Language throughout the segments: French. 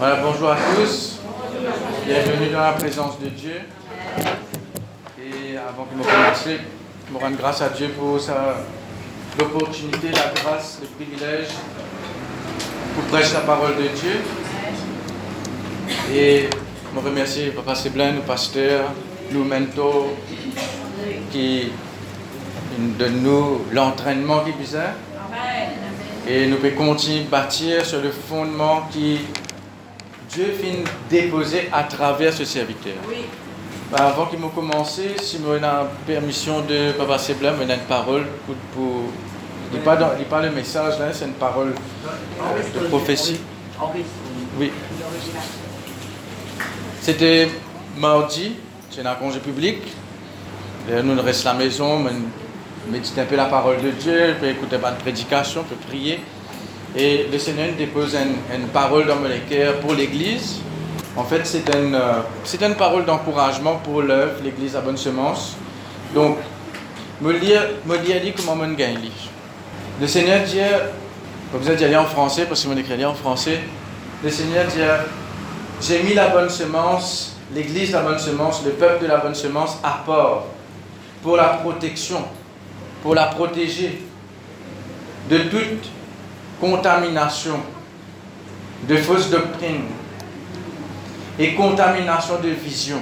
Voilà, bonjour à tous. Bienvenue dans la présence de Dieu. Et avant que nous commencions, je me rends grâce à Dieu pour l'opportunité, la grâce, le privilège pour prêcher la parole de Dieu. Et je me remercie Papa Seblin, nos pasteurs, nos mentors, qui donnent nous l'entraînement qui besoin. Et nous pouvons continuer de bâtir sur le fondement qui Dieu finit déposer à travers ce serviteur. Oui. Avant qu'il m'ait commencé, si je a la permission de Papa Seblin, je a une parole pour. Il n'est pas le message là, c'est une parole de prophétie. Oui. C'était mardi, c'est un congé public. Nous restons à la maison, méditer un peu la parole de Dieu, peut écouter une prédication, peut prier. Et le Seigneur dépose une parole dans mon cœur pour l'Église. En fait, c'est une parole d'encouragement pour l'œuvre, l'Église à bonne semence. Donc, me lire comment on gagne. Le Seigneur dit, pas besoin d'y aller en français parce que mon écrit en français. Le Seigneur dit, j'ai mis la bonne semence, l'Église la bonne semence, le peuple de la bonne semence à part pour la protection, pour la protéger de toute contamination, de fausses doctrines et contamination de vision.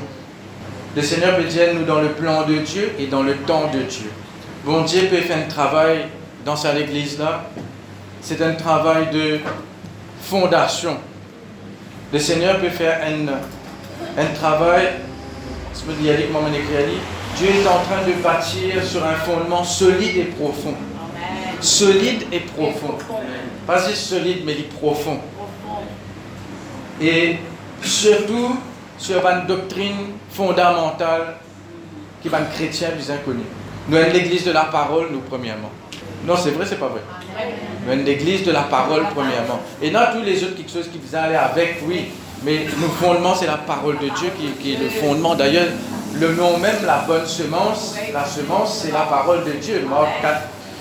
Le Seigneur peut dire nous dans le plan de Dieu et dans le temps de Dieu. Bon Dieu peut faire un travail dans cette église-là. C'est un travail de fondation. Le Seigneur peut faire un travail, Dieu est en train de bâtir sur un fondement solide et profond. Solide et profond. Pas juste solide, mais profond. Et surtout sur une doctrine fondamentale qui va être chrétien plus inconnu. Nous sommes l'église de la parole, nous, premièrement. Non, c'est vrai, c'est pas vrai. Nous sommes l'église de la parole, premièrement. Et dans tous les autres, quelque chose qui vous aller avec, oui. Mais le fondement, c'est la parole de Dieu qui est le fondement. D'ailleurs, le nom même, la bonne semence, la semence, c'est la parole de Dieu. Marc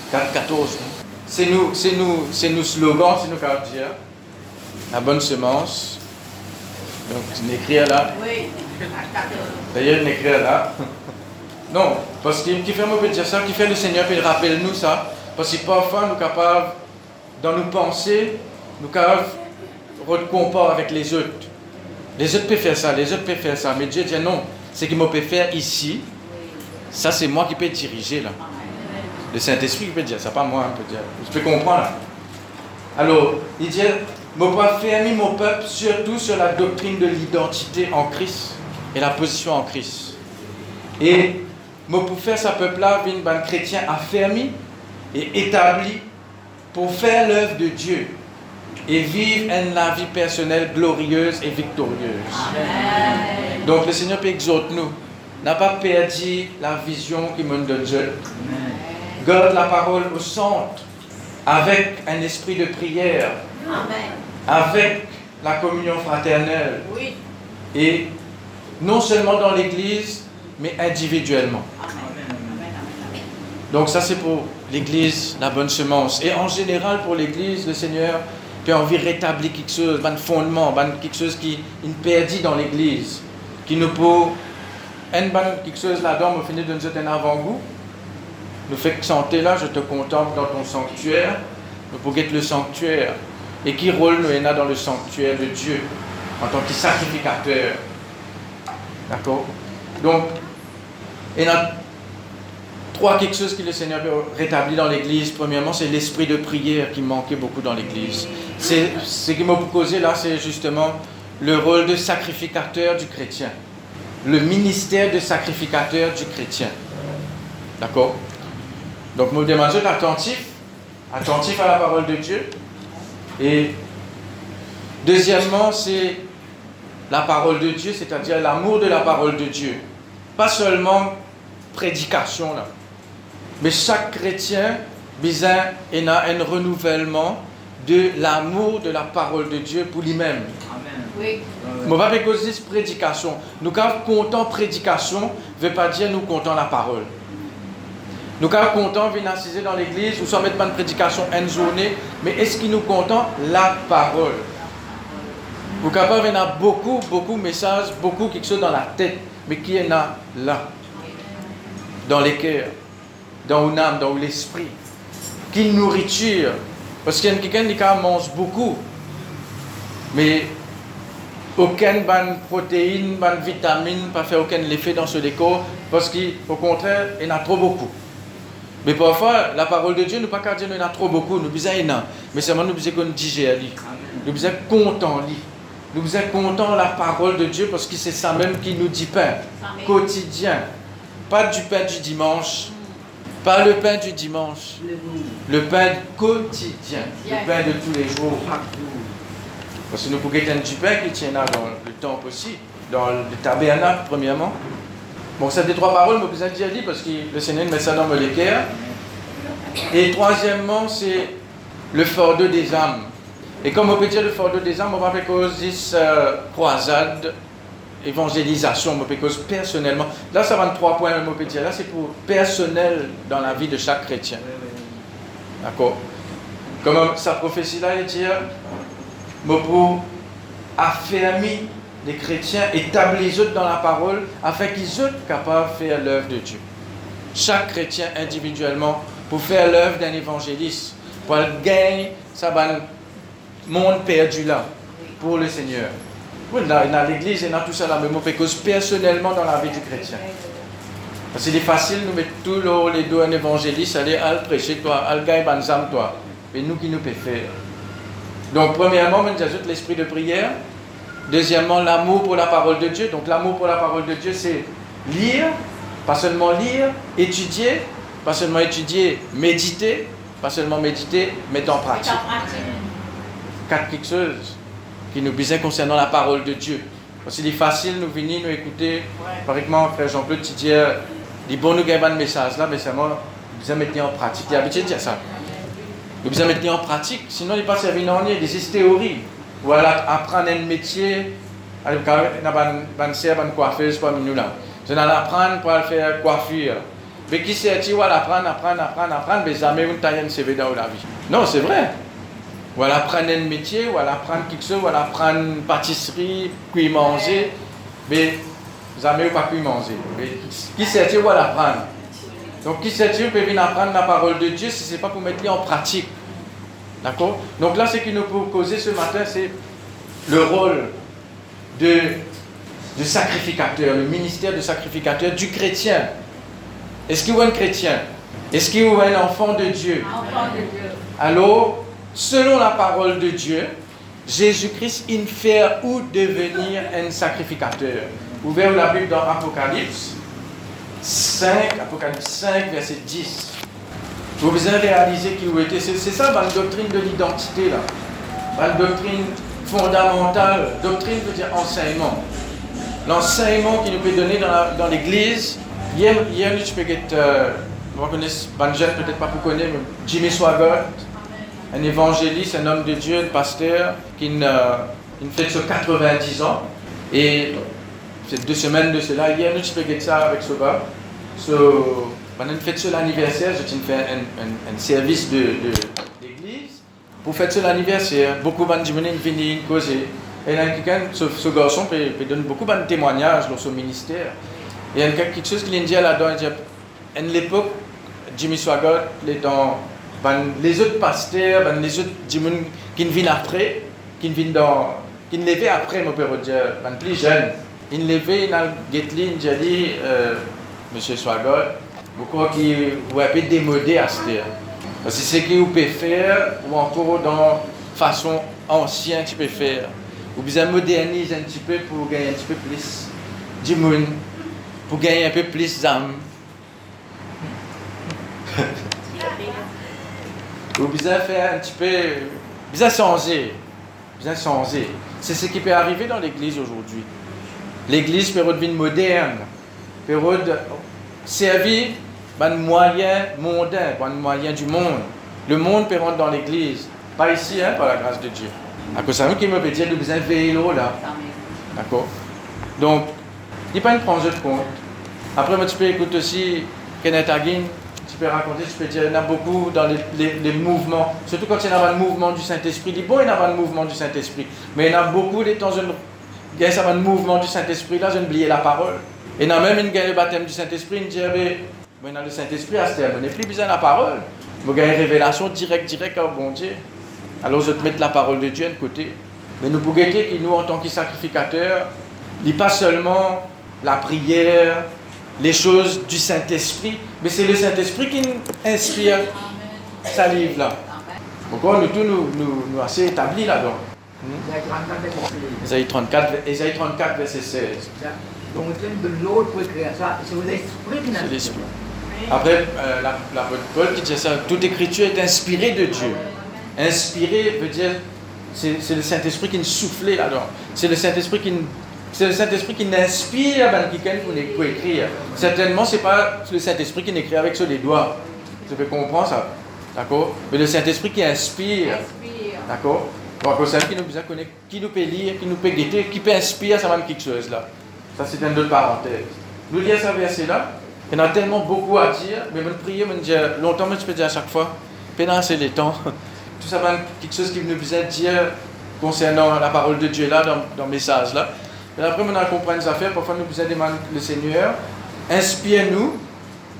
4, 14. C'est nous slogan, c'est nous caractères. La bonne semence. Donc, c'est écrit là. Oui. D'ailleurs, il écrit là. Non, parce qu'il fait, on peut dire ça, qui fait le Seigneur, puis il rappelle nous ça. Parce que parfois, nous sommes capables, dans nos pensées, nous sommes capables de comparer avec les autres. Les autres peuvent faire ça, les autres peuvent faire ça. Mais Dieu dit non, ce qu'il me peut faire ici, ça c'est moi qui peux diriger là. Le Saint-Esprit qui peut dire, c'est pas moi qui peut dire. Je peux comprendre là. Alors, il dit, je peux fermer mon peuple surtout sur la doctrine de l'identité en Christ et la position en Christ. Et je peux faire ce peuple-là, un chrétien affermi et établi pour faire l'œuvre de Dieu et vivre une vie personnelle glorieuse et victorieuse. Amen. Donc le Seigneur peut exhorter nous, n'a pas perdu la vision qu'il nous donne. Garde la parole au centre, avec un esprit de prière, amen, avec la communion fraternelle, oui, et non seulement dans l'Église, mais individuellement. Amen. Donc ça c'est pour l'Église, la bonne semence. Et en général pour l'Église, le Seigneur peut envie de rétablir quelque chose, un fondement, quelque chose qui est perdu dans l'Église, qui nous peut, quelque chose là-dedans, on finit de nous donner un avant-goût. Nous fait chanter là, je te contemple dans ton sanctuaire. Nous pouvons être le sanctuaire. Et qui rôle nous avons dans le sanctuaire de Dieu en tant que sacrificateur. D'accord? Donc, il y a quelque choses que le Seigneur peut rétablir dans l'Église. Premièrement, c'est l'esprit de prière qui manquait beaucoup dans l'Église. Ce qui m'a causé là, c'est justement le rôle de sacrificateur du chrétien. Le ministère de sacrificateur du chrétien. D'accord? Donc, je me demande d'être attentif à la parole de Dieu. Et deuxièmement, c'est la parole de Dieu, c'est-à-dire l'amour de la parole de Dieu. Pas seulement prédication, là. Mais chaque chrétien, il a un renouvellement de l'amour de la parole de Dieu pour lui-même. Amen. Oui. Je ne vais pas causer prédication. Nous, quand comptons prédication, ne veut pas dire nous comptons la parole. Nous sommes contents de venir assister dans l'église, nous sommes mettre une prédication une journée, mais est-ce que nous comptons la parole? Vous capable, il y en a beaucoup de messages, beaucoup quelque chose dans la tête, mais qui en a là, dans les cœurs, dans l'âme, dans l'esprit. Quelle nourriture. Parce qu'il y a quelqu'un qui mange beaucoup, mais aucune bonne protéine, bonne vitamine, pas faire aucun effet dans ce corps, parce qu'au contraire, il y en a trop beaucoup. Mais parfois, la parole de Dieu, nous pas qu'à dire qu'il y en a trop beaucoup, nous besoin en a, mais seulement nous besoin qu'on digère, nous besoin content, nous besoin content la parole de Dieu, parce que c'est ça même qui nous dit pain quotidien, pas du pain du dimanche. Pas le pain du dimanche, le pain quotidien, le pain de tous les jours. Parce que nous pouvons être du pain qui tient là dans le temple aussi, dans le tabernacle, premièrement. Bon, c'est des trois paroles, mais vous avez déjà dit, parce que le Seigneur met ça dans le cœur. Et troisièmement, c'est le fardeau des âmes. Et comme on peut dire le fardeau des âmes, on va faire cause croisade, évangélisation, on peut cause personnellement. Là, ça va en 3 points, on peut dire. Là, c'est pour personnel dans la vie de chaque chrétien. D'accord? Comme sa prophétie-là, il dit, pour affermir les chrétiens, établir les autres dans la parole, afin qu'ils soient capables de faire l'œuvre de Dieu. Chaque chrétien individuellement, pour faire l'œuvre d'un évangéliste, pour gagner, ça va le monde perdu là, pour le Seigneur. Oui, dans l'église, il y a tout ça là, mais moi, cause personnellement dans la vie du chrétien. Parce qu'il est facile, nous mettre tous les deux un évangéliste, aller à prêcher, toi, à gagner banzam, toi. Mais nous qui nous pouvons faire. Donc, premièrement, on ajoute l'esprit de prière. Deuxièmement, l'amour pour la parole de Dieu. Donc, l'amour pour la parole de Dieu, c'est lire, pas seulement lire, étudier, pas seulement étudier, méditer, pas seulement méditer, mettre en pratique. 4 quelque chose qui nous besoin concernant la parole de Dieu. Parce qu'il est facile nous venir, nous écouter. Par exemple, frère Jean-Claude, tu dis, bon, nous avons un message là, mais seulement, nous besoin mettre en pratique. Il y a habitué de dire ça. Nous besoin mettre en pratique, sinon il n'est pas servi dans des théories. Ou alors apprendre un métier, on a une coiffeuse parmi nous là. Je vais apprendre pour faire coiffure. Mais qui sait, tu vas apprendre, mais jamais on taille un CV dans la vie. Non, c'est vrai. Ou alors apprendre un métier, ou alors apprendre quelque chose, ou alors apprendre une pâtisserie, puis manger, mais jamais pas puis manger. Mais qui sait, tu vas l'apprendre. Donc, qui sait, tu peux venir apprendre la parole de Dieu si ce n'est pas pour mettre en pratique. D'accord? Donc là, ce qui nous peut causer ce matin, c'est le rôle de sacrificateur, le ministère de sacrificateur du chrétien. Est-ce qu'il y a un chrétien? Est-ce qu'il y a un enfant de Dieu? Alors, selon la parole de Dieu, Jésus-Christ, il fait ou devenir un sacrificateur. Ouvrez la Bible dans Apocalypse 5, verset 10. Vous avez réalisé qui vous était. C'est ça la doctrine de l'identité là. La doctrine fondamentale. Doctrine veut dire enseignement. L'enseignement qu'il nous peut donner dans l'église. Hier, je peux être, vous connaissez, peut-être pas vous connaissez, mais Jimmy Swaggart, un évangéliste, un homme de Dieu, un pasteur, qui fait sur 90 ans. Et c'est 2 semaines de cela. Hier, je peux être ça avec ce gars. Pendant une fête sur l'anniversaire, j'ai fait un service d'église. Pour fêter sur l'anniversaire, beaucoup de gens viennent causer. Et là, ce garçon peut donner beaucoup de témoignages dans son ministère. Et il y a quelque chose qu'il dit là-dedans. Il dit, à l'époque, Jimmy Swaggart, les autres pasteurs, les autres qui viennent après, qui levaient après, on peut dire, les plus jeunes, ils levaient dans le Gatlin, j'ai dit, Monsieur Swaggart, vous croyez qu'il vous avez démodé à ce terre. Parce que c'est ce que vous pouvez faire, ou encore dans façon ancienne, tu peux faire. Vous besoin moderniser un petit peu pour gagner un petit peu plus du monde, pour gagner un peu plus d'âme. Vous besoin faire un petit peu, besoin changer. C'est ce qui peut arriver dans l'église aujourd'hui. L'église peut redevenir moderne, peut servir par moyen mondain, par moyen du monde. Le monde peut rentrer dans l'église, pas ici, par la grâce de Dieu. À cause de ça, qui me peut dire, nous besoin veiller là. D'accord? Donc, il n'y a pas une prendre de compte. Après, tu peux écouter aussi Kenneth Hagin, tu peux raconter, tu peux dire, il y en a beaucoup dans les mouvements, surtout quand il y a un mouvement du Saint-Esprit. Il dit, bon, il y a un mouvement du Saint-Esprit, mais il y en a beaucoup les temps, il y a un mouvement du Saint-Esprit, là, j'ai oublié la parole. Et il y a même une le baptême du Saint-Esprit, il dit, il y a le Saint-Esprit, à ce terme, on n'est plus besoin de la parole. Il y a une révélation directe au bon Dieu. Alors, je te mets la parole de Dieu de côté. Mais nous, pour guetter, qui nous, en tant que sacrificateurs, il n'est pas seulement la prière, les choses du Saint-Esprit, mais c'est le Saint-Esprit qui nous inspire sa livre-là. Pourquoi nous tous nous assez établis là-dedans. Ésaïe 34, verset 16. Donc, de l'autre pour écrire ça, c'est l'Esprit qui l'Esprit. Après, l'apôtre Paul qui dit ça, toute écriture est inspirée de Dieu. Inspiré veut dire, c'est le Saint-Esprit qui nous souffle là-dedans. C'est le Saint-Esprit qui inspire quelqu'un pour écrire. Certainement, ce n'est pas le Saint-Esprit qui écrit avec sur les doigts. Tu peux comprendre ça. D'accord? Mais le Saint-Esprit qui inspire. D'accord? Donc, c'est qui nous connaît, qui nous peut lire, qui nous peut guetter, qui peut inspirer, ça va quelque chose là. Ça, c'est une autre parenthèse. Nous lisons ce verset-là. Il y en a tellement beaucoup à dire, mais je prier, je dis longtemps, mais je peux dire à chaque fois, pendant c'est les temps. Tout ça va quelque chose qui nous besoin de dire concernant la parole de Dieu là, dans le message là. Et après, on a compris les affaires, parfois nous besoin demander le Seigneur, inspire-nous,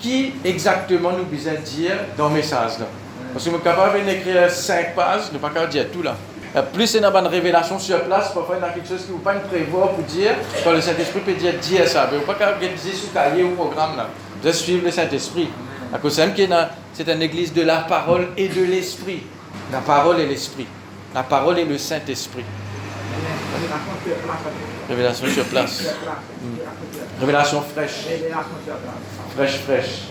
qui exactement nous besoin de dire dans le message là. Parce que nous sommes capables d'écrire 5 pages, nous ne pouvons pas dire tout là. Plus il y a une révélation sur place, parfois il y a quelque chose qui ne peut pas prévoir pour dire, quand le Saint-Esprit peut dire ça. Mais vous ne pouvez pas dire sur le cahier ou programme là. Vous devez suivre le Saint-Esprit. À cause c'est une église de la parole et de l'esprit. La parole et l'esprit. La parole et le Saint-Esprit. Révélation sur place. Révélation fraîche. Fraîche.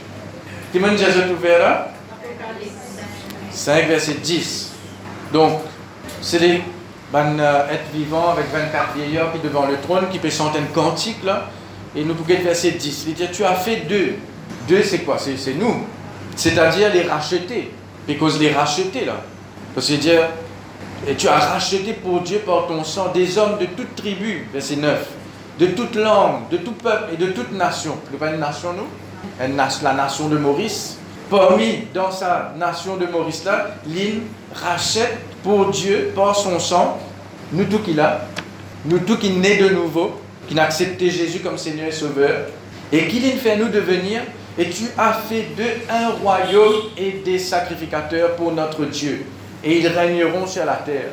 Qui m'a dit Jésus ouvert là? 5 verset 10. Donc, c'est les êtres vivants avec 24 vieillards qui devant le trône, qui peut chanter un cantique là. Et nous pouvons verset 10. Il dit, tu as fait deux. Deux, c'est quoi? C'est nous. C'est-à-dire les racheter. Parce les racheter là. Parce que dire, et tu as racheté pour Dieu par ton sang des hommes de toute tribu, verset 9, de toute langue, de tout peuple et de toute nation. Ce n'est pas une nation, nous? La nation de Maurice. Parmi, dans sa nation de Maurice là, l'île rachète pour Dieu par son sang, nous tout qu'il a, nous tout qui naît de nouveau, qui n'a accepté Jésus comme Seigneur et Sauveur, et qu'il fait nous devenir, et tu as fait d'eux un royaume et des sacrificateurs pour notre Dieu, et ils régneront sur la terre.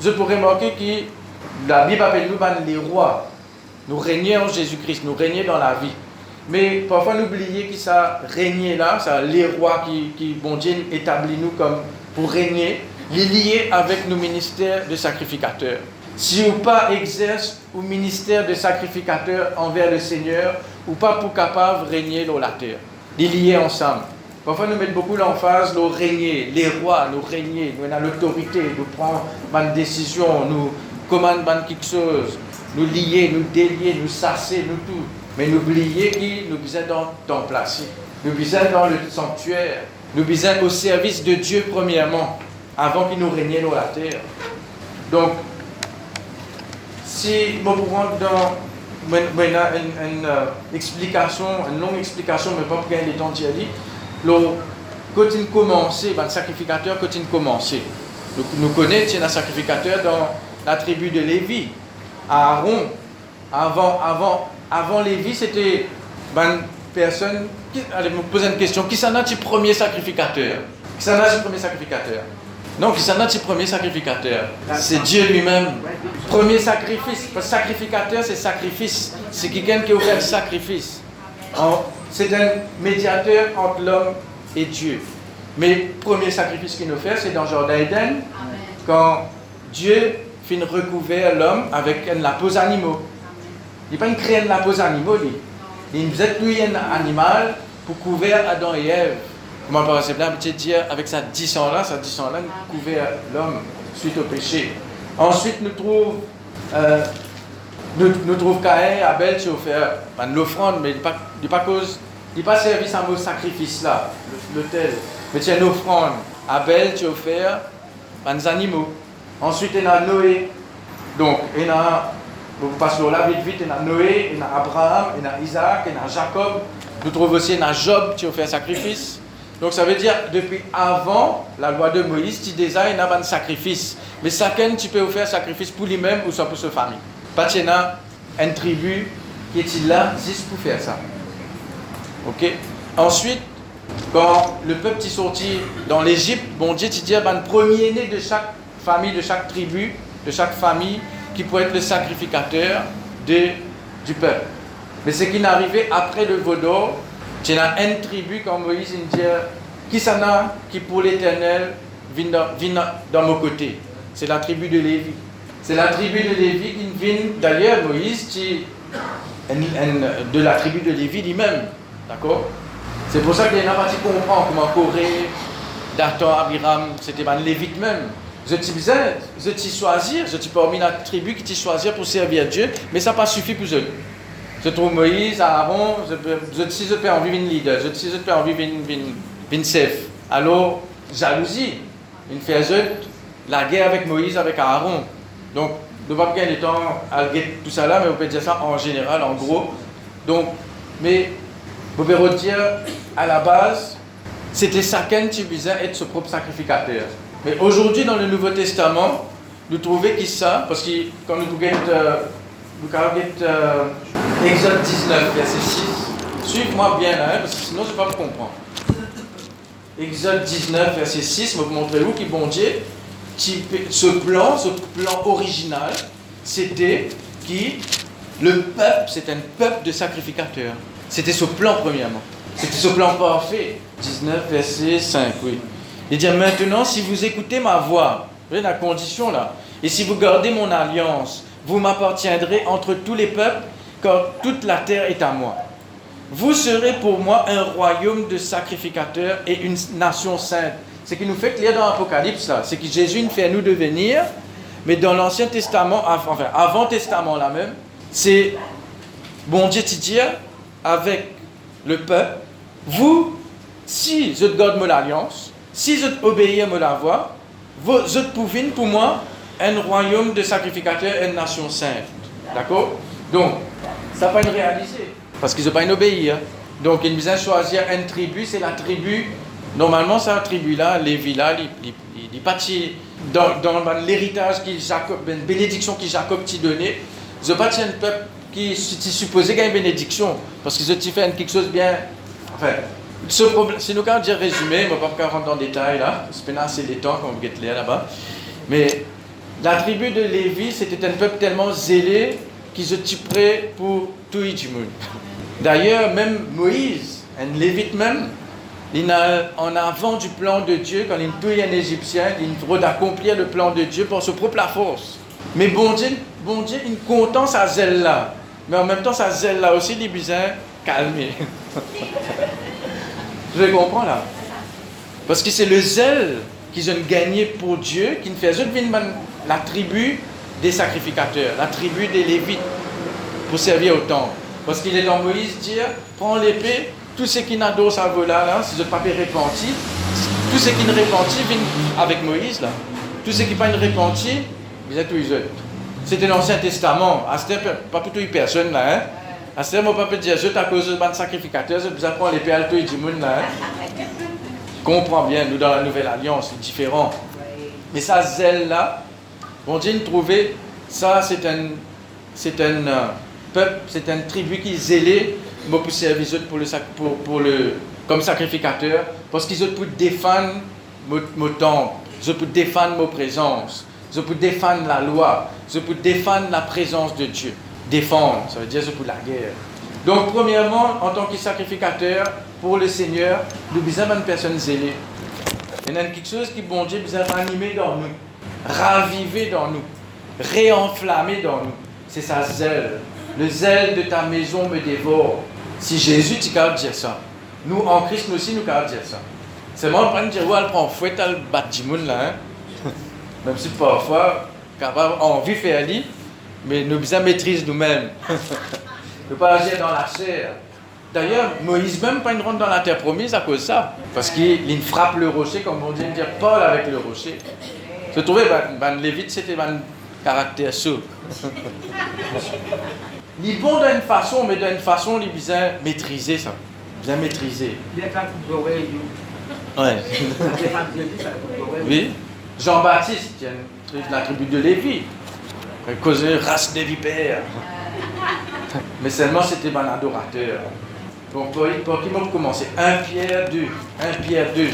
Je pourrais remarquer que la Bible appelle nous les rois. Nous régnons en Jésus-Christ, nous régnons dans la vie. Mais parfois nous oublions que ça régner là, ça les rois qui bon Dieu établit nous comme pour régner, les liés avec nos ministères de sacrificateurs. Si ou pas exerce au ministère de sacrificateur envers le Seigneur, ou pas pour capable de régner dans la terre. Les liés ensemble. Parfois nous mettons beaucoup l'emphase nous régner, les rois, nous régner, nous avons l'autorité, nous prenons une décision, nous commandons quelque chose, nous lier, nous délier, nous sasser, nous tout. Mais n'oubliez que nous sommes dans le temple, nous sommes dans le sanctuaire, nous sommes au service de Dieu premièrement, avant qu'il nous régne dans la terre. Donc, si nous pouvons dans une explication, une longue explication, mais pas pour gagner le temps d'y aller, quand il commence, le sacrificateur, quand il commence, nous connaissons un sacrificateur dans la tribu de Lévi, Aaron, avant Lévi, c'était une personne allez me poser une question. Qui s'en a le premier sacrificateur? Qui s'en a le premier sacrificateur? Non, qui s'en a le premier sacrificateur? C'est Dieu lui-même. Premier sacrifice. Parce que sacrificateur, c'est sacrifice. C'est quelqu'un qui a offert le sacrifice. C'est un médiateur entre l'homme et Dieu. Mais le premier sacrifice qu'il nous fait, c'est dans le Jardin d'Éden, quand Dieu finit recouvert l'homme avec la peau d'animaux. Il n'est pas une créée de la peau d'animaux. Il nous a tué un animal pour couvrir Adam et Ève. Comment par exemple, on peut dire avec sa 10 ans-là, il couvert l'homme suite au péché. Ensuite, nous trouvons Caïn et Abel qui ont fait l'offrande, mais il n'est pas servi à mot sacrifice là, l'autel. Mais c'est une offrande. Abel qui a offert des animaux. Ensuite, il y a Noé. Donc, il y a, vous passez là vite, il y a Noé, il y a Abraham, il y a Isaac, il y a Jacob. Nous trouvons aussi il y a Job qui a fait un sacrifice. Donc ça veut dire, depuis avant la loi de Moïse, tu designes un sacrifice. Mais chacun, tu peux faire un sacrifice pour lui-même ou soit pour sa famille. Pas qu'il y a une tribu qui est là juste pour faire ça. Ok? Ensuite, quand le peuple est sorti dans l'Égypte, bon Dieu, tu dis, le premier-né de chaque famille, de chaque tribu, de chaque famille, qui pourrait être le sacrificateur du peuple. Mais ce qui n'est arrivé après le Vaudor, il y a une tribu, comme Moïse il dit, qui s'en a, qui pour l'Éternel vient dans mon côté. C'est la tribu de Lévi. C'est la tribu de Lévi qui vient, d'ailleurs, Moïse, de la tribu de Lévi lui-même. D'accord? C'est pour ça qu'il y en a qui comprennent comment Corée, Dathan, Abiram, c'était les Lévites même. Je t'ai choisir, je t'ai parmi la tribu qui t'ai choisir pour servir Dieu, mais ça n'a pas suffi pour eux. Je trouve Moïse, Aaron, je peux envie d'une leader, je peux envie d'une chef. Alors, jalousie, il fait la guerre avec Moïse, avec Aaron. Donc, nous ne pouvons pas gagner le temps à tout ça là, mais on peut dire ça en général, en gros. Donc, mais vous pouvez dire, à la base, c'était chacun qui visait être son propre sacrificateur. Mais aujourd'hui, dans le Nouveau Testament, nous trouvons qui ça, parce que quand nous regardons Exode 19, verset 6, suivez-moi bien là, parce que sinon je ne vais pas me comprendre. Exode 19, verset 6, je vais vous montrer où qui bon Dieu, ce plan original, c'était le peuple, c'était un peuple de sacrificateurs. C'était ce plan premièrement. C'était ce plan parfait. 19, verset 5, oui. Il dit maintenant, si vous écoutez ma voix, vous voyez la condition là, et si vous gardez mon alliance, vous m'appartiendrez entre tous les peuples, car toute la terre est à moi. Vous serez pour moi un royaume de sacrificateurs et une nation sainte. Ce qui nous fait clair dans l'Apocalypse là, c'est que Jésus nous fait nous devenir, mais dans l'Ancien Testament, enfin avant Testament là même, c'est bon Dieu te dit avec le peuple, vous, si je garde mon alliance, si je obéis à ma voix, je pouvez pour moi un royaume de sacrificateurs et une nation sainte. D'accord? Donc, ça n'a pas une réalisé. Parce qu'ils n'ont pas une obéir. Donc, ils ont choisir une tribu, c'est la tribu. Normalement, c'est la tribu là, Lévi là, il parti dans l'héritage une bénédiction que Jacob t'a donné. Ils n'ont pas un peuple qui est supposé gagner une bénédiction. Parce qu'ils ont fait quelque chose de bien. Enfin, ce problème, c'est nous quand dire résumé, je ne vais pas rentrer dans le détail là, c'est pas assez de temps qu'on va être là-bas. Mais la tribu de Lévi, c'était un peuple tellement zélé qu'ils étaient prêts pour tout le monde. D'ailleurs, même Moïse, un Lévite même, en avant du plan de Dieu, quand il tue un Égyptien, il veut d'accomplir le plan de Dieu pour sa propre force. Mais bon Dieu, il est content sa zèle là. Mais en même temps, sa zèle là aussi, il est besoin calmer. Je comprends là. Parce que c'est le zèle qu'ils ont gagné pour Dieu qui nous fait la tribu des sacrificateurs, la tribu des Lévites, pour servir au temple. Parce qu'il est dans Moïse dire, prends l'épée, tout ce qui n'a d'eau, ça vaut là, si je ne pas repenti, tout ce qui ne repentit vient avec Moïse là. Tout ce qui n'est pas repenti, vous êtes tous les autres. C'était l'Ancien Testament. À ce pas pour toute personne là, hein. À ce moment, papa dit, je à cause de ban sacrificateur, je vous apprends l'épée à tout et du monde là. Hein. Comprends bien, nous dans la Nouvelle Alliance, c'est différent. Mais ça zèle là, bon Dieu nous trouvait, ça c'est un peuple, c'est une tribu qui est zélée, pour servir comme sacrificateur, parce qu'ils ont pu défendre mon temple, ils ont pu défendre ma présence, ils ont pu défendre la loi, ils ont pu défendre la présence de Dieu. Défendre, ça veut dire c'est pour la guerre. Donc, premièrement, en tant que sacrificateur pour le Seigneur, nous avons une personne zélée. Il y a quelque chose qui, bon Dieu, nous a animé dans nous, ravivé dans nous, réenflammé dans nous. C'est sa zèle. Le zèle de ta maison me dévore. Si Jésus, tu peux dire ça. Nous, en Christ, nous aussi, nous pouvons dire ça. C'est moi, on dire, elle prend fouette, elle bat du monde là. Hein? Même si parfois, capable, envie de faire lui. Mais nous besoin maîtrise nous-mêmes. Ne pas agir dans la chair. D'ailleurs, Moïse même pas une rentre dans la terre promise à cause de ça. Parce qu'il frappe le rocher, comme on dit, dire Paul avec le rocher. Je trouvais que Lévite, c'était un caractère souple. Il est bon d'une façon, mais d'une façon, il besoin maîtriser ça. Bien maîtriser. Ouais. Les femmes de Dieu, ça, ouais. Oui. Jean-Baptiste, qui est de la tribu de Lévi, il causait race des vipères. Mais seulement c'était un adorateur. Donc pour qui m'a commencé 1 Pierre 2. 1 Pierre 2.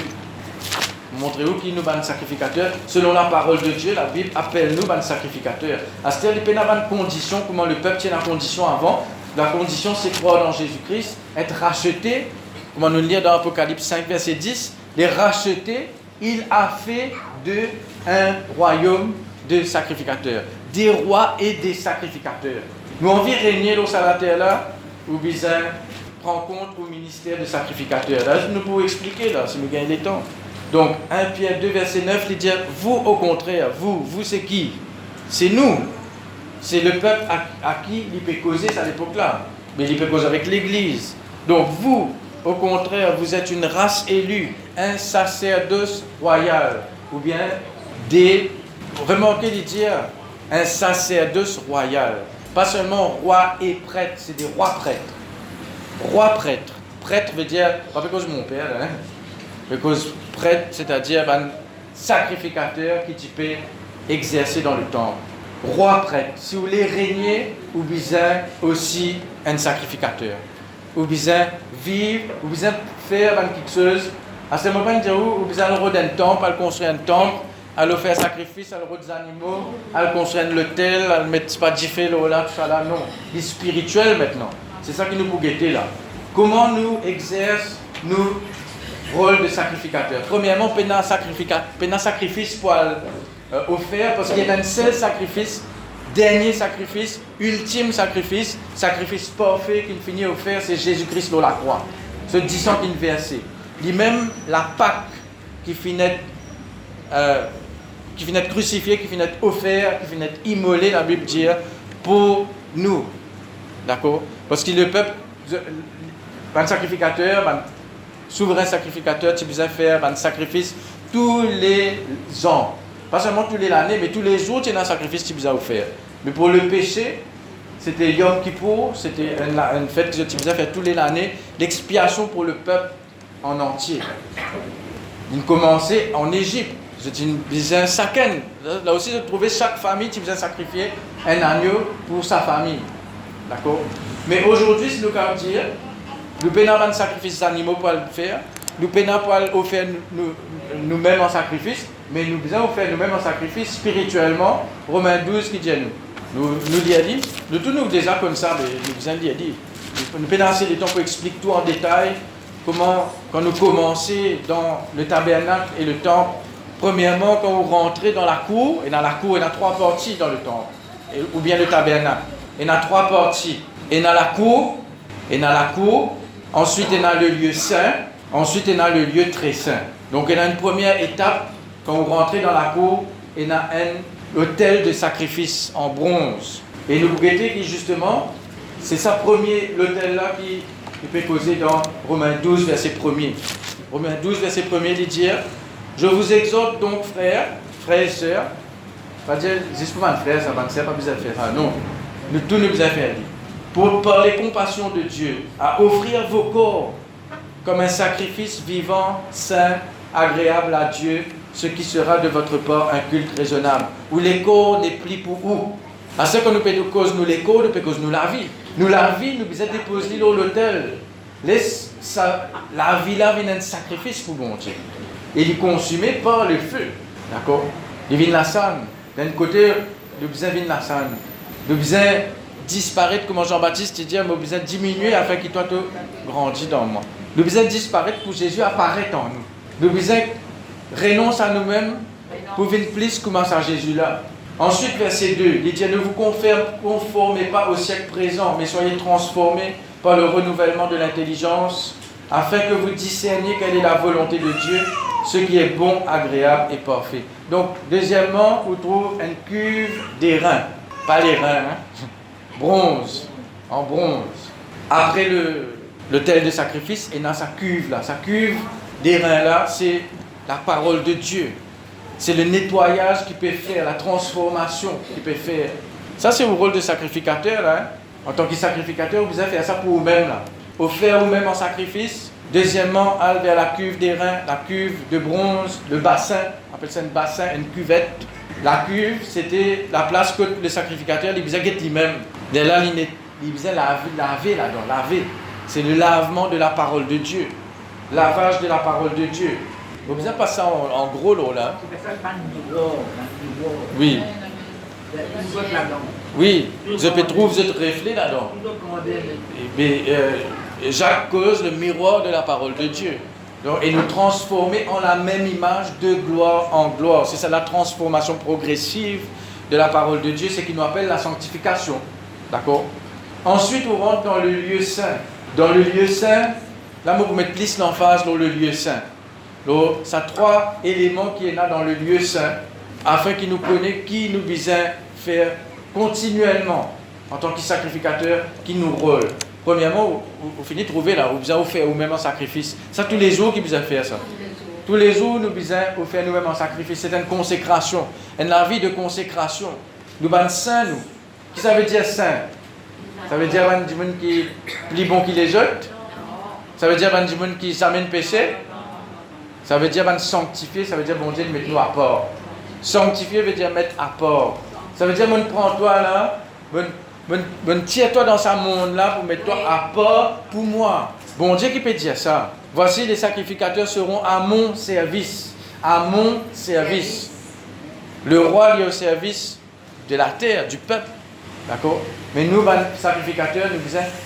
Montrez-vous qui nous un sacrificateur. Selon la parole de Dieu, la Bible appelle nous un sacrificateur. À ce il y a une condition, comment le peuple tient la condition avant. La condition, c'est croire dans Jésus-Christ, être racheté. Comment nous le lire dans Apocalypse 5, verset 10. Les racheter, il a fait de un royaume de sacrificateurs. Des rois et des sacrificateurs. Nous envie de régner dans la terre là, ou bien prendre compte au ministère de sacrificateurs. Là, nous pouvons expliquer là, si nous gagnons le temps. Donc, 1 Pierre 2, verset 9, il dit, vous au contraire, vous c'est qui? C'est nous. C'est le peuple à qui il peut causer à l'époque-là. Mais il peut causer avec l'Église. Donc, vous, au contraire, vous êtes une race élue, un sacerdoce royal, ou bien des... Remarquez, il dit, un sacerdoce royal. Pas seulement roi et prêtre, c'est des rois prêtres. Roi prêtre. Prêtre veut dire, pas à cause de mon père, hein, mais cause prêtre, c'est-à-dire un sacrificateur qui peut exercer dans le temple. Roi prêtre. Si vous voulez régner, vous besoin aussi un sacrificateur. Vous besoin vivre, vous besoin faire quelque chose. À ce moment, vous besoin d'un temple, à construire un temple, à le faire sacrifice, à le des animaux, à le construire l'autel, à le mettre pas diffé là, tout ça là, non. Il est spirituel maintenant. C'est ça qui nous peut guetter là. Comment nous exerçons nos rôles de sacrificateurs? Premièrement, on a un sacrifice pour offrir, parce qu'il y a un seul sacrifice, dernier sacrifice, ultime sacrifice, sacrifice parfait qu'il finit offert, c'est Jésus-Christ sur la croix. Ce 10 ans qu'il versé. Lui-même, la Pâque qui finit crucifié, qui finit offert, qui finit immolé, la Bible dit, pour nous. D'accord? Parce que le peuple, un sacrificateur, un souverain sacrificateur, tu besoin faire un sacrifice tous les ans. Pas seulement tous les années, mais tous les jours, tu as un sacrifice que tu besoin faire. Mais pour le péché, c'était Yom Kippour, c'était une fête que tu besoin faire tous les années, l'expiation pour le peuple en entier. Il commençait en Égypte. C'était un saken. Là aussi, je trouvais chaque famille qui faisait sacrifier un agneau pour sa famille. D'accord? Mais aujourd'hui, si nous pouvons dire, nous payons un sacrifice d'animaux pour le faire, nous payons pour le faire nous-mêmes en sacrifice, mais nous devons faire nous-mêmes en sacrifice spirituellement. Romains 12 qui dit nous l'y a dit, nous tous nous déjà comme ça, mais nous vous l'y a dit. Nous payons assez de temps pour expliquer tout en détail, comment, quand nous commençons dans le tabernacle et le temple, premièrement, quand vous rentrez dans la cour, et dans la cour, il y a 3 parties dans le temple, ou bien le tabernacle. Il y a 3 parties. Il y a la cour, ensuite il y a le lieu saint, ensuite il y a le lieu très saint. Donc il y a une première étape, quand vous rentrez dans la cour, il y a un autel de sacrifice en bronze. Et nous guettez qui justement, c'est ça premier, l'autel-là qui peut causer dans Romains 12, verset 1er. Romains 12, verset 1er, il dit, je vous exhorte donc, frères et sœurs, pas dire, juste pour un frère, ça ne sert pas besoin de faire ça, non. Nous tous nous besoin de faire, pour par les compassions de Dieu, à offrir vos corps comme un sacrifice vivant, saint, agréable à Dieu, ce qui sera de votre part un culte raisonnable. Où les corps n'est plus pour où? À ce que nous peut cause nous les corps, nous peut cause nous la vie. Nous la vie, nous besoin déposer dans l'autel. La vie là vient un sacrifice pour bon Dieu. Et il est consumé par le feu. D'accord? Il vient la sanne. D'un côté, nous besoin de la sanne. Nous besoin disparaître, comme Jean-Baptiste dit, nous besoin diminuer afin qu'il soit grandi dans moi. Nous besoin disparaître pour Jésus apparaître en nous. Nous besoin renoncer à nous-mêmes pour venir plus comme à Jésus là. Ensuite, verset 2, il dit, ne vous conformez pas au siècle présent, mais soyez transformés par le renouvellement de l'intelligence, afin que vous discerniez quelle est la volonté de Dieu, ce qui est bon, agréable et parfait. Donc, deuxièmement, on trouve une cuve d'airain, pas les reins, hein? Bronze, en bronze. Après l'autel de sacrifice, et dans sa cuve là, sa cuve d'airain là, c'est la parole de Dieu. C'est le nettoyage qui peut faire, la transformation qui peut faire. Ça, c'est votre rôle de sacrificateur. Hein? En tant que sacrificateur, vous allez faire ça pour vous-même. Offrir vous-même en sacrifice, Deuxièmement, aller vers la cuve d'airain, la cuve de bronze, le bassin, on appelle ça un bassin, une cuvette. La cuve, c'était la place que le sacrificateur, il faisait lui-même. De là, il faisait laver là-dedans, laver. C'est le lavement de la parole de Dieu. Lavage de la parole de Dieu. Vous ne pas ça en gros, là. Oui. Oui, je peux trouver ce reflet là-dedans. Mais Jacques cause le miroir de la parole de Dieu. Donc, et nous transformer en la même image de gloire en gloire. C'est ça la transformation progressive de la parole de Dieu, c'est qu'il nous appelle la sanctification. D'accord? Ensuite, on rentre dans le lieu saint. Dans le lieu saint, là, vous mettez plus l'emphase dans le lieu saint. Donc, ça trois éléments qui est là dans le lieu saint, afin qu'il nous connaisse qui nous vise faire continuellement en tant que sacrificateur qui nous rôle. Premièrement, vous finissez de trouver là, vous avez fait vous-même un sacrifice. Ça, tous les jours, qui vous a fait ça. Tous les jours, nous avons fait nous-mêmes un sacrifice. C'est une consécration, une vie de consécration. Nous sommes saints, nous. Qu'est-ce que ça veut dire saint? Ça veut dire un gens qui plus bon qui les jette? Ça veut dire un gens qui s'amène péché? Ça veut dire sanctifier, ça veut dire bon Dieu, mettre-nous à part. Sanctifier veut dire mettre à part. Ça veut dire, prends-toi là, tire-toi dans ce monde-là pour mettre toi à part pour moi. Bon Dieu qui peut dire ça. Voici, les sacrificateurs seront à mon service. À mon service. Le roi est au service de la terre, du peuple. D'accord? Mais nous, sacrificateurs,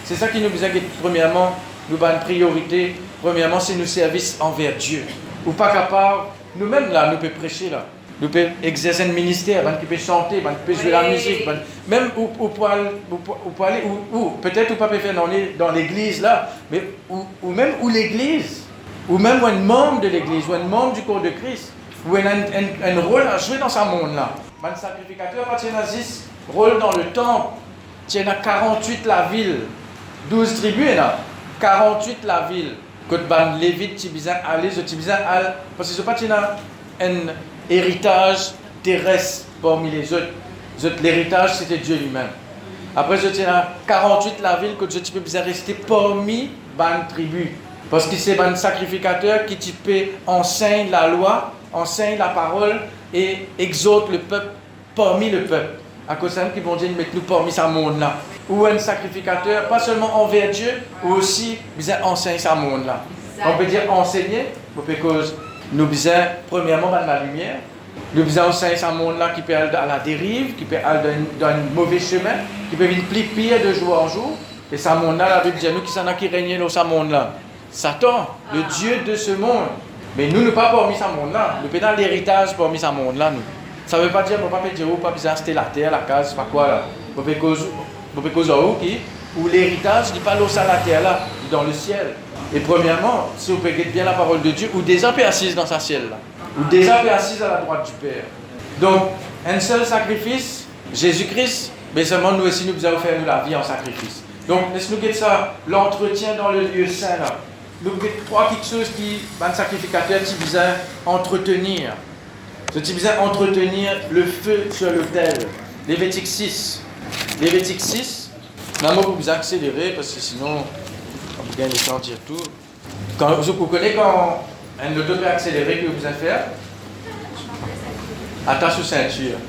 c'est ça qui nous disait que, premièrement, nous avons une priorité. Premièrement, c'est nos services envers Dieu. Ou pas capable, nous-mêmes là, nous pouvons prêcher là. Nous pouvons exercer un ministère, nous pouvons chanter, nous pouvons jouer la musique, même où aller, ou peut-être ou pas faire dans l'église là, mais ou même où l'église, ou même un membre de l'église, ou un membre du corps de Christ, ou un rôle à jouer dans ce monde là. Un sacrificateur, quand il y a 10 rôles dans le temple, il y a 48 la ville, 12 tribus là, 48 la ville. Quand les Lévites, tu as aller, parce que ce n'est pas un héritage terrestre parmi les autres. L'héritage, c'était Dieu lui-même. Après, je tiens 48 la ville que tu peux rester parmi les tribus. Parce que c'est un sacrificateur qui peut enseigner la loi, enseigne la parole et exhorte le peuple parmi le peuple. À cause de ça, qui vont dire mettre-nous parmi ce monde-là. Ou un sacrificateur, pas seulement envers Dieu, ou aussi, il enseigne ce monde-là. On peut dire enseigner, parce que nous besoin, premièrement, dans la lumière. Nous besoin enseigner ce monde-là qui peut aller à la dérive, qui peut aller dans un mauvais chemin, qui peut venir plus pire de jour en jour. Et ce monde-là, la Bible dit nous qui s'en a qui règne dans ce monde-là. Satan, le Dieu de ce monde. Mais nous, nous pas parmi ce monde-là. Nous sommes dans l'héritage parmi ce monde-là, nous. Ça ne veut pas dire que nous ne pouvons pas dire pas besoin d'acheter la terre, la case, c'est pas quoi là. Nous pouvons où l'héritage n'est pas l'eau à la terre là, dans le ciel. Et premièrement, si vous pouvez bien la parole de Dieu, ou déjà peut assise dans sa ciel là, ou déjà peut assise à la droite du Père. Donc, un seul sacrifice, Jésus-Christ, mais seulement nous aussi nous devons faire nous la vie en sacrifice. Donc, laisse-nous guetter ça, l'entretien dans le lieu saint là. Nous devons trois quelque chose qui, un sacrificateur, qui besoin entretenir. Ce qui besoin entretenir le feu sur l'autel. Lévitique 6. Lévitique 6, là, moi, vous accélérez parce que sinon, on peut gagner le temps de dire tout. Quand, vous connaissez quand un auto peut accélérer, que vous allez faire? Attache aux ceintures.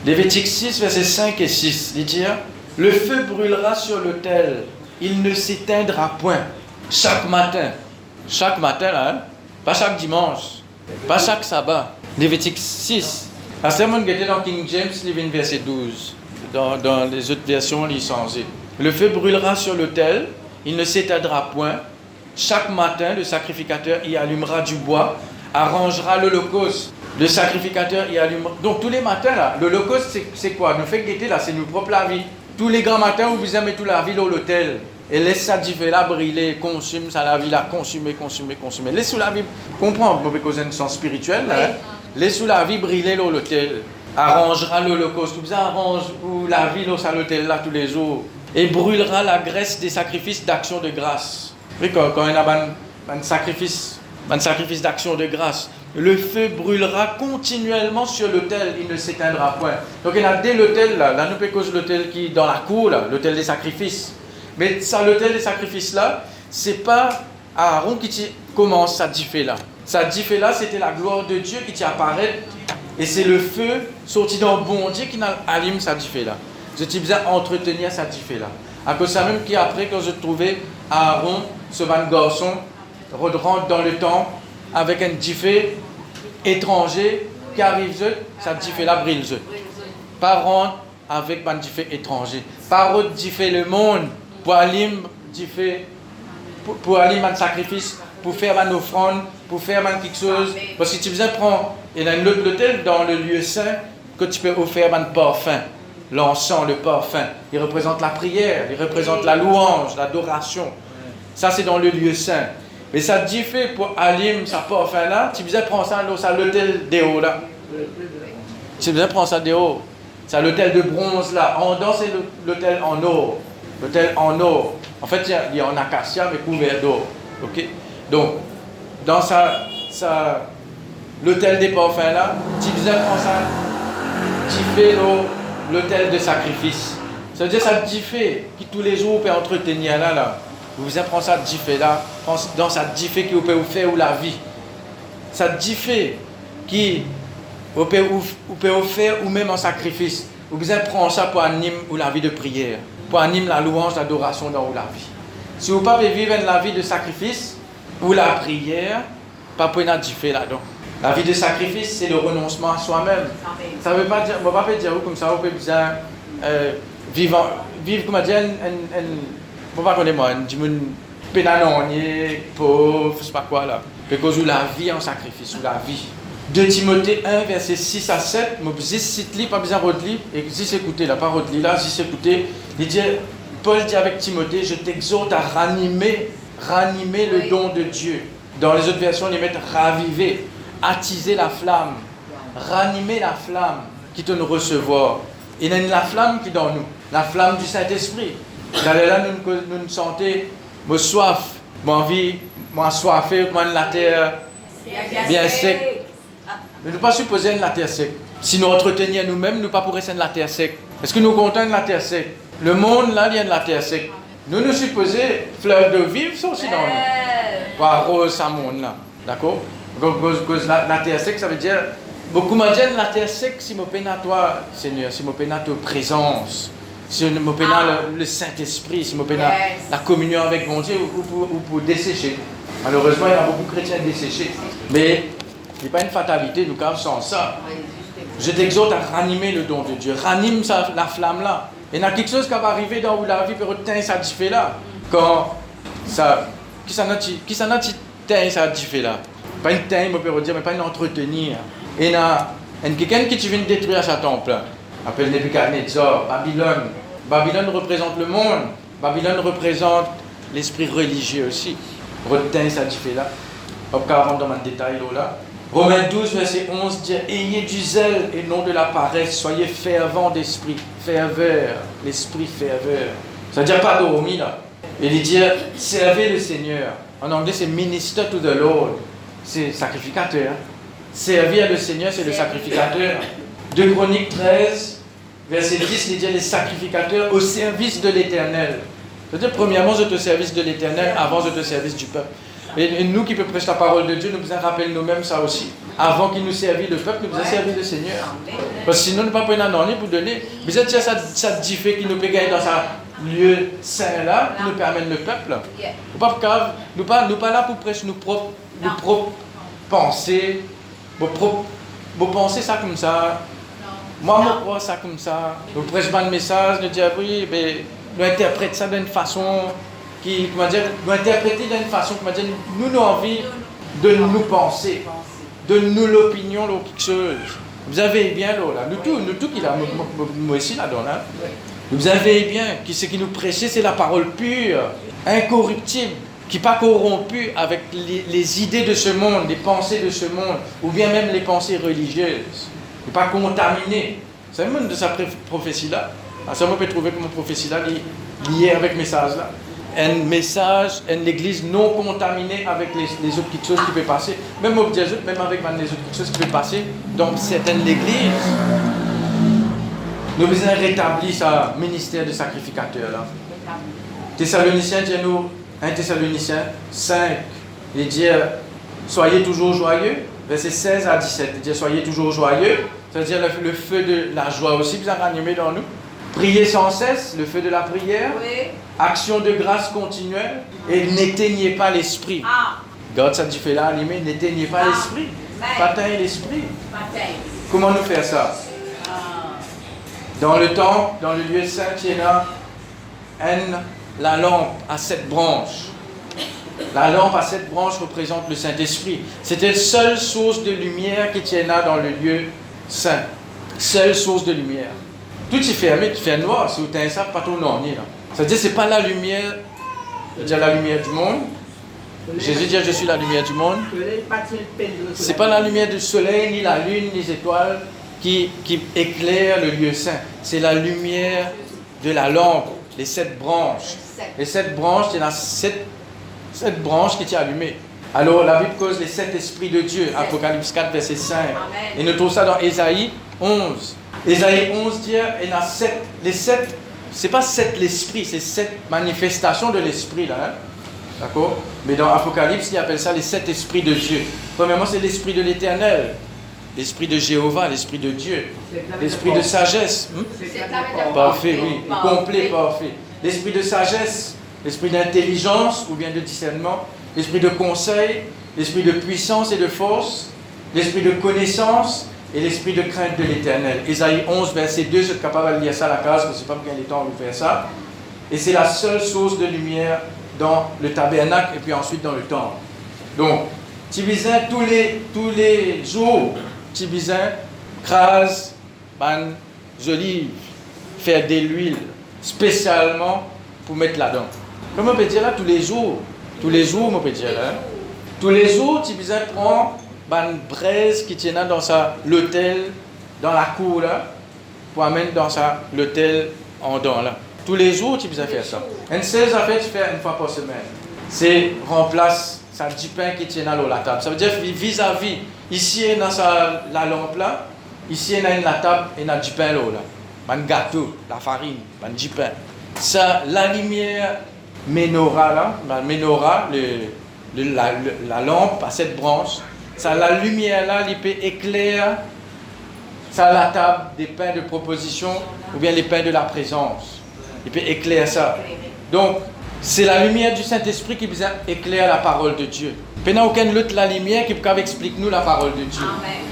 Lévitique 6, versets 5 et 6, il dit le feu brûlera sur l'autel, il ne s'éteindra point. Chaque matin, là, hein? Pas chaque dimanche, pas chaque sabbat. Lévitique 6. À ce moment, était dans King James, il verset 12. Dans les autres versions, il est changé. Le feu brûlera sur l'autel, il ne s'éteindra point. Chaque matin, le sacrificateur y allumera du bois, arrangera l'holocauste. Le sacrificateur y allumera. Donc tous les matins, là, l'holocauste, c'est quoi? Nous fait guetter là, c'est nous propre la vie. Tous les grands matins, vous aimez toute la vie dans l'autel. Et laisse ça differ là, brûler, consume ça la vie là, consumer. Laisse sous la vie, comprends, pour cause d'un sens spirituel, là, hein? Laisse sous la vie brûler dans l'autel. Arrangera l'holocauste, vous arrange la vie dans l'autel là tous les jours. Et brûlera la graisse des sacrifices d'action de grâce. Oui, quand il y a un sacrifice d'action de grâce, le feu brûlera continuellement sur l'autel, il ne s'éteindra point. Donc il y a dès l'autel là nous peut l'autel qui est dans la cour là, l'autel des sacrifices. Mais ça, l'autel des sacrifices là, c'est pas Aaron qui commence ça fait là. Ça fait là, c'était la gloire de Dieu qui apparaît. Et c'est le feu sorti dans bon Dieu qui allume ça fait là. Je t'ai besoin d'entretenir ça fait là. À cause de ça même qu'après, quand je trouvais Aaron, ce ban garçon, rentre dans le temple avec un diffé étranger qui arrive, ça diffé là brille. Pas rendre avec un diffé étranger. Pas diffé le monde pour aller pour aller un sacrifice, pour faire une offrande, pour faire quelque chose. Parce que tu besoin prendre, il y a un autre hôtel dans le lieu saint que tu peux offrir un parfum. L'encens, le parfum, il représente la prière, il représente la louange, l'adoration. Ça, c'est dans le lieu saint. Mais ça dit fait pour aller ça parfum là, tu besoin prendre ça à l'hôtel des hauts là. Tu besoin prendre ça des hauts. C'est l'hôtel de bronze là. En dedans, c'est l'hôtel en or. L'hôtel en or. En fait, il y a en acacia, mais couvert d'or. Ok? Donc, dans l'hôtel des parfums là, tu besoin prendre ça, tu fais l'hôtel de sacrifice. Ça veut dire ça diffé qui tous les jours peut entretenir là. Vous apprenez ça diffé là, dans ça diffé qui peut vous faire ou la vie. Ça diffé qui vous peut vous faire ou même en sacrifice. Vous apprenez ça pour animer ou la vie de prière, pour animer la louange, l'adoration dans la vie. Si vous ne pouvez pas vivre la vie de sacrifice ou la prière, pas pour être diffé là-dedans. La vie de sacrifice, c'est le renoncement à soi-même. Ça ne veut pas dire, on ne va pas dire comme ça, on peut bien vivre comme dire, on va connaître moi, un pénalonier, pauvre, je ne sais pas quoi là. Parce que la vie en sacrifice, ou la vie. 2 Timothée 1, verset 6 à 7, je cite, pas besoin de relire, et si écoutez, là, pas relire là, si écoutez, Paul dit avec Timothée, je t'exhorte à ranimer le don de Dieu. Dans les autres versions, ils mettent raviver. Attiser la flamme, ranimer la flamme qui te nous recevoir. Il y a la flamme qui est dans nous, la flamme du Saint-Esprit. Là, nous sentons, moi soif, moi envie, moi soifé, moi la terre bien sec. Nous ne pas supposer la terre sec. Si nous entretenions nous-mêmes, nous ne pas pourrions être la terre sec. Est-ce que nous comptons de la terre sec? Le monde là, il y a de la terre sec. Nous supposons fleurs de vivre, ça aussi dans nous. Par rose, ça monde là, d'accord? La terre sec, ça veut dire, beaucoup m'ont dit la terre sec, si je peine à toi, Seigneur, si je peine à ta présence, si je peine à le Saint-Esprit, si je peine à la communion avec mon Dieu, ou pour dessécher. Malheureusement, il y a beaucoup de chrétiens desséchés. Mais il n'y a pas une fatalité, nous, quand sans ça. Je t'exhorte à ranimer le don de Dieu. Ranime la flamme là. Il y a quelque chose qui va arriver dans la vie, peut retenir ça fait là. Quand ça. Qui s'en a ça fait là? Pas une taille, on peut dire, mais pas une entretenir. Et il y a quelqu'un qui vient détruire sa temple. Appelle Nebuchadnezzar, Babylone. Babylone représente le monde. Babylone représente l'esprit religieux aussi. Retenez ça fait là. Hop, 40 dans un détail là. Romains 12, verset 11 dit ayez du zèle et non de la paresse, soyez fervents d'esprit. Ferveur, l'esprit ferveur. Ça veut dire pas dormir là. Et il dit servez le Seigneur. En anglais, c'est minister to the Lord. C'est sacrificateur. Servir le Seigneur, c'est le sacrificateur. 2 Chroniques 13, verset 10, il dit les sacrificateurs au service de l'Éternel. C'est-à-dire, premièrement, je te service de l'Éternel avant je te service du peuple. Et nous qui peut prêcher la parole de Dieu, nous devons rappeler nous-mêmes ça aussi. Avant qu'il nous servisse le peuple, nous devons servir le Seigneur. Parce que sinon, nous ne pouvons pas prendre un pour donner. Mais c'est ça diffé qui nous peut gagner dans ce lieu saint là, qui nous permet le peuple. Nous ne sommes pas là pour prêcher nos propres pensées. Vous pensez ça comme ça. Moi, je crois ça comme ça. Nous prêchons un message, nous disons oui, mais nous interprétons ça d'une façon qui, comment dire, nous interpréter d'une façon, comment dire, nous avons envie de nous penser, de nous l'opinion, quelque chose. Vous avez bien là, nous tous qui là, moi aussi là-dedans là. Vous avez bien, ce qui nous prêchait, c'est la parole pure, incorruptible, qui n'est pas corrompue avec les idées de ce monde, les pensées de ce monde, ou bien même les pensées religieuses. Qui n'est pas contaminée. C'est même de sa prophétie-là. Ça, on peut trouver que mon prophétie-là liée avec ce message-là. Un message, une église non contaminée avec les autres petites choses qui peuvent passer. Même avec les autres petites choses qui peuvent passer dans certaines églises. Nous avons rétabli ce ministère de sacrificateur là. Thessaloniciens dit nous 1 Thessaloniciens 5, il dit soyez toujours joyeux. Verset 16 à 17, il dit soyez toujours joyeux. C'est-à-dire le feu de la joie aussi vous a ranimé dans nous. Priez sans cesse, le feu de la prière. Oui. Action de grâce continuelle. Et n'éteignez pas l'esprit. Ah. God, ça dit fait là, animé, n'éteignez pas l'esprit. Pas teindre l'esprit. Comment nous faire ça? Dans le temple, dans le lieu saint, il y a la lampe à 7 branches. La lampe à 7 branches représente le Saint-Esprit. C'était la seule source de lumière qui tient là dans le lieu saint. Seule source de lumière. Tout est fermé, tout fait noir. Si vous tenez ça, pas tout non. C'est-à-dire, ce n'est pas la lumière, c'est-à-dire la lumière du monde. Jésus dit, je suis la lumière du monde. Ce n'est pas la lumière du soleil, ni la lune, ni les étoiles qui éclairent le lieu saint. C'est la lumière de la lampe, les 7 branches. Les 7 branches, il y en a 7 branches qui sont allumées. Alors la Bible cause les 7 esprits de Dieu, Apocalypse 4, verset 5. Et nous trouvons ça dans Ésaïe 11. Ésaïe 11 dit, il y en a 7, les 7, c'est pas 7 l'esprit, c'est 7 manifestations de l'esprit là. Hein? D'accord? Mais dans Apocalypse, il appelle ça les 7 esprits de Dieu. Premièrement, c'est l'esprit de l'Éternel, l'esprit de Jéhovah, l'esprit de Dieu, l'esprit de sagesse. Parfait, oui, complet, parfait. L'esprit de sagesse, l'esprit d'intelligence ou bien de discernement, l'esprit de conseil, l'esprit de puissance et de force, l'esprit de connaissance et l'esprit de crainte de l'Éternel. Ésaïe 11, verset 2, je suis capable de lire ça à la case, je ne sais pas combien de temps on va faire ça. Et c'est la seule source de lumière dans le tabernacle et puis ensuite dans le temple. Donc, Tibizin, tous les jours, Tibizin crase, ban, olives, faire de l'huile, spécialement pour mettre là-dedans. Comment on peut dire là, tous les jours, on peut dire là. Tous les jours, Tibizin prend une braise qui tient dans l'autel, dans la cour là, pour amener dans l'autel en dedans là. Tous les jours, Tibizin fait ça. Une 16 en fait, tu fais une fois par semaine. C'est remplace ça 10 pains qui tient dans la table. Ça veut dire vis-à-vis, ici il y a la lampe là, ici il y a la table et il y a 10 pains là. Un gâteau, la farine, un 10 pains. Ça, la lumière menorah là, la menorah, la lampe à 7 branches, ça, la lumière là, il peut éclairer ça la table des pains de proposition ou bien les pains de la présence. Il peut éclairer ça. Donc, c'est la lumière du Saint-Esprit qui vient éclairer la parole de Dieu. Il n'y a aucune autre la lumière qui peut expliquer nous la parole de Dieu. Amen.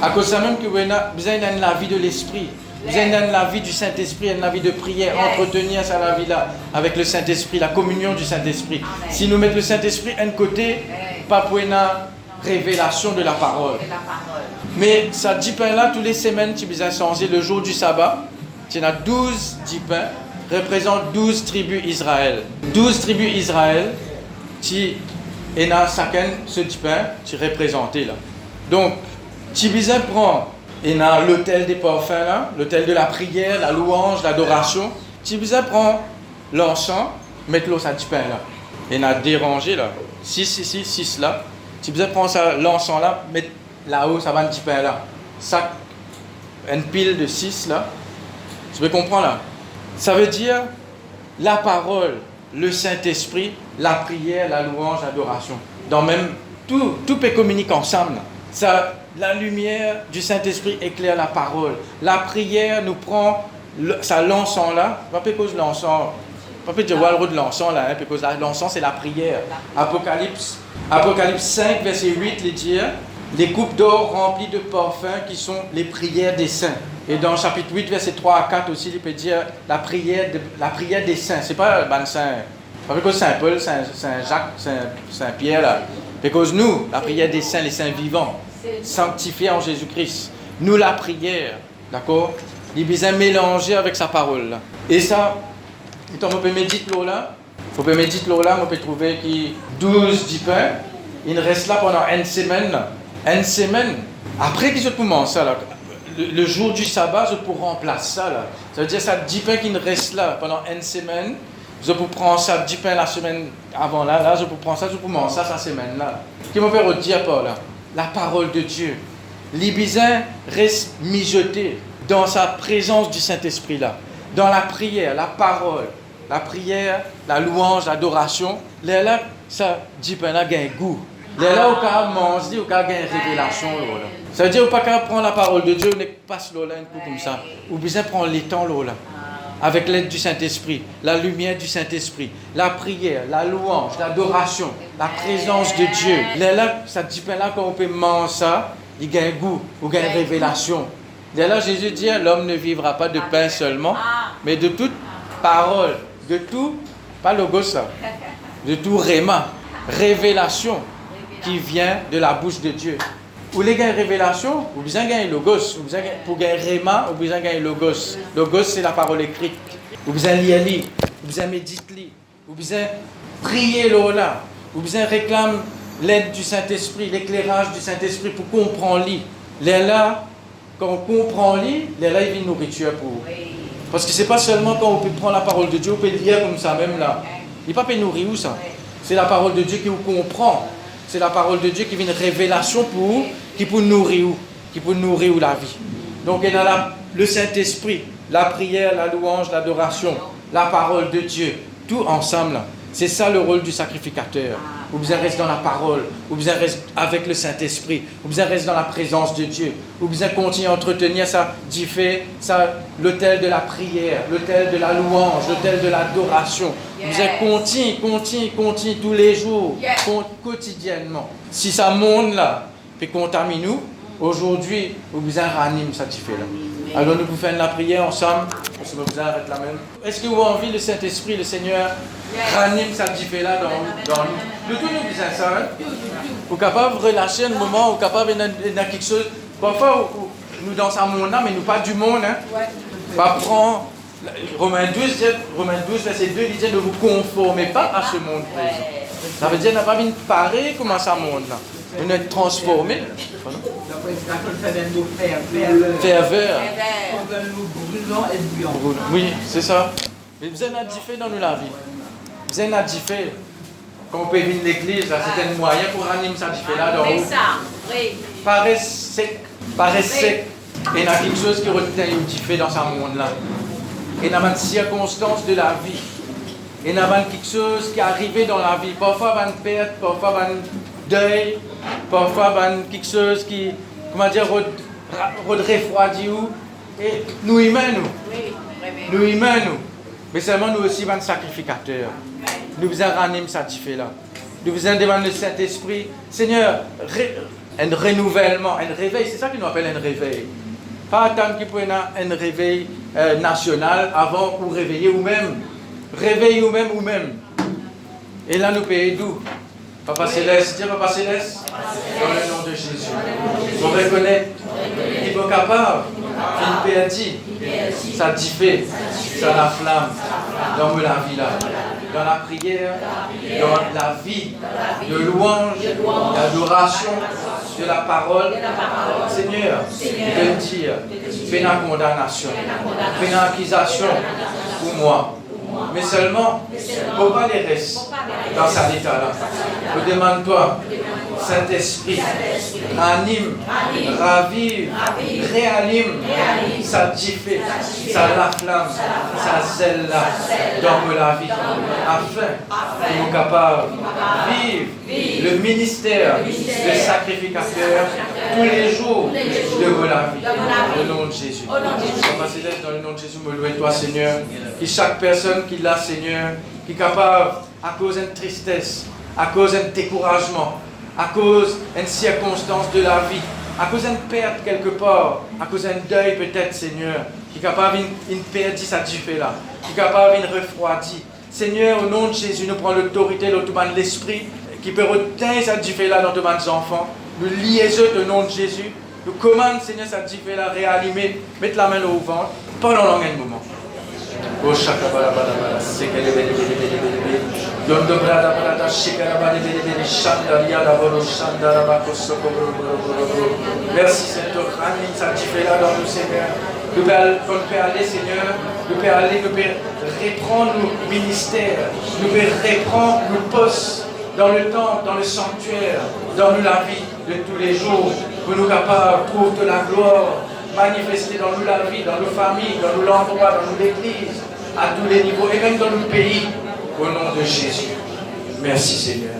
À cause de ça même que vous avez la vie de l'Esprit. Vous avez la vie du Saint-Esprit, la vie de prière, entretenir ça la vie là avec le Saint-Esprit, la communion du Saint-Esprit. Amen. Si nous mettons le Saint-Esprit d'un côté, pas pour une révélation de la parole. Mais ça 10 pains là, toutes les semaines, tu as changé le jour du sabbat. Tu as 12 10 pains, représentent 12 tribus Israël. 12 tribus Israël, tu es dans chacun ce 10 pains, tu es représenté là. Donc, tu prend et dans l'autel des parfums là, l'autel de la prière, la louange, l'adoration, tu prend l'encens, mettre l'eau à 10 pains là. Et n'a dérangé là, 6 là. Tu prend ça l'encens là, mettre là-haut, ça va un petit pain là. Ça, une pile de 6 là. Tu peux comprendre là? Ça veut dire la parole, le Saint-Esprit, la prière, la louange, l'adoration. Dans même, tout peut communiquer ensemble. Ça, la lumière du Saint-Esprit éclaire la parole. La prière nous prend ça l'encens là. Pas cause de l'encens. Pas dire de l'encens là, hein, parce que l'encens c'est la prière. Apocalypse 5, verset 8, il dit les coupes d'or remplies de parfums qui sont les prières des saints. Et dans chapitre 8, verset 3 à 4 aussi, il peut dire la prière des saints. C'est pas ben saint, pas que Saint-Paul, Saint-Jacques, Saint-Pierre là. Parce que nous, la prière des saints, les saints vivants, sanctifiés en Jésus-Christ. Nous, la prière, d'accord? Il est bien mélangé avec sa parole là. Et ça, quand on peut méditer là, on peut trouver qu'il 12 10 pains, il reste là pendant une semaine. Une semaine, après qu'ils commencent ça là, le jour du sabbat, je peux remplacer ça là. Ça veut dire ça 10 pains qui reste là pendant une semaine. Je peux prendre ça 10 pains la semaine avant là, je peux prendre ça, je peux manger ça cette semaine là. Qui me fait redire par là, la parole de Dieu. L'Ibizin reste mijoté dans sa présence du Saint-Esprit là, dans la prière, la parole, la prière, la louange, l'adoration, là, ça dit là, il y a un goût. Là, au cas manger, au cas il y a une révélation. Là. Ça veut dire au pas qu'à prendre la parole de Dieu, on ne passe là un coup comme ça. Ou bien prendre les temps là. Avec l'aide du Saint-Esprit, la lumière du Saint-Esprit, la prière, la louange, l'adoration, la présence de Dieu. Là, ça dit là quand on peut manger ça, il y a un goût, ou il y a une révélation. Là, Jésus dit, l'homme ne vivra pas de pain seulement, mais de toute parole, de tout, pas logos ça, de tout réma, révélation qui vient de la bouche de Dieu. Ou les gars révélation, ou besoin gagner logos, ou besoin pour gagner réma, ou besoin gagner logos. Logos c'est la parole écrite. Ou besoin lire, ou besoin méditer, ou besoin prier là, ou besoin réclamer l'aide du Saint-Esprit, l'éclairage du Saint-Esprit pour comprendre là, quand on comprend là, il y a une nourriture pour vous. Parce que c'est pas seulement quand on peut prendre la parole de Dieu, on peut lire comme ça même là. Il n'est pas nourrir où ça. C'est la parole de Dieu qui vous comprend. C'est la parole de Dieu qui vient une révélation pour vous, qui peut nourrir, la vie. Donc il y a le Saint-Esprit, la prière, la louange, l'adoration, la parole de Dieu, tout ensemble. C'est ça le rôle du sacrificateur. Ou bien reste dans la parole, ou bien reste avec le Saint-Esprit, ou bien reste dans la présence de Dieu, ou bien continue à entretenir l'autel de la prière, l'autel de la louange, l'autel de l'adoration. Ou bien continue tous les jours, quotidiennement. Si ça monte là, puis contamine nous, aujourd'hui, vous bien ranime ça tu fais là. Alors nous pouvons faire la prière ensemble, on se vous arrête la même. Est-ce que vous avez envie le Saint-Esprit, le Seigneur, ranime ça tu fais là dans nous? Nous tous nous disons ça, hein? Vous êtes capable de relâcher un moment, vous êtes capable de faire quelque chose. Parfois, nous dans un monde là, mais nous pas du monde, hein? Pas prendre Romains 12, verset 2, il dit de vous conformer pas à ce monde présent. Ça veut dire qu'on n'a pas vu pareil comme à ce monde là. Vous êtes transformé. Ferveur. Oui, c'est ça. Mais vous avez différé dans la vie. Vous avez différé. Quand on peut venir à l'église, c'est un moyen pour animer ça différé là. Donc, paraît sec. Et il y a quelque chose qui retient une différé dans ce monde là. Et il y a une circonstance de la vie. Et il y a quelque chose qui est arrivé dans la vie. Parfois, il y a une perte, parfois, il y a un deuil, parfois, il y a quelque chose qui, comment dire, refroidit. Et nous humains, mais seulement nous aussi, nous sacrificateurs. Nous vous ranimons ça là. Nous vous demandons le Saint-Esprit. Seigneur, un renouvellement, un réveil, c'est ça qu'on appelle un réveil. Pas attendre qu'il y ait un réveil national avant ou réveiller ou même. Réveiller ou même. Et là, nous payons d'où? Papa Céleste, dis Papa Céleste, dans le nom de Jésus. Vous reconnaître qu'il est capable, qu'il perdit, ça diffère, ça la flamme dans la vie là, dans la prière, dans la vie de louange, d'adoration, de la parole. Seigneur, de me dire, fais la condamnation, fais l'accusation pour moi. Mais seulement, pour pas les rester dans cet état-là. Je demande-toi, Saint-Esprit, anime, ravive, réanime, ça diffère, ça la flamme, ça zèle-là dans la vie, afin que nous capables de vivre le ministère de sacrificateur tous les jours de la vie. Au nom de Jésus. Papa Céleste, dans le nom de Jésus, me loue toi, Seigneur, que chaque personne qui l'a, Seigneur, qui est capable, à cause d'une tristesse, à cause d'un découragement, à cause d'une circonstance de la vie, à cause d'une perte quelque part, à cause d'un deuil peut-être, Seigneur, qui est capable d'une perte, ça tu fais là, qui est capable d'une refroidie. Seigneur, au nom de Jésus, nous prenons l'autorité, l'autonomie de l'Esprit, qui peut retenir ça tu fais là dans tes enfants. Nous liaisons au nom de Jésus. Nous commandons, Seigneur, ça tu fais là, réanimer, mettre la main au ventre, pendant un moment. Oh, shakabarabara, Yondo brada brada shikara bade bede bede shandaria la boro shandara bako soko boro. Merci Seigneur, anime ça tu fais là dans nous Seigneur. Nous peut aller Seigneur, nous peut reprendre nos ministères, nous peut reprendre nos postes dans le temple, dans le sanctuaire, dans la vie de tous les jours, pour nous capables pour de la gloire, manifester dans nous la vie, dans nos familles, dans l'endroit, dans l'église. à tous les niveaux et même dans le pays, au nom de Jésus. Merci Seigneur.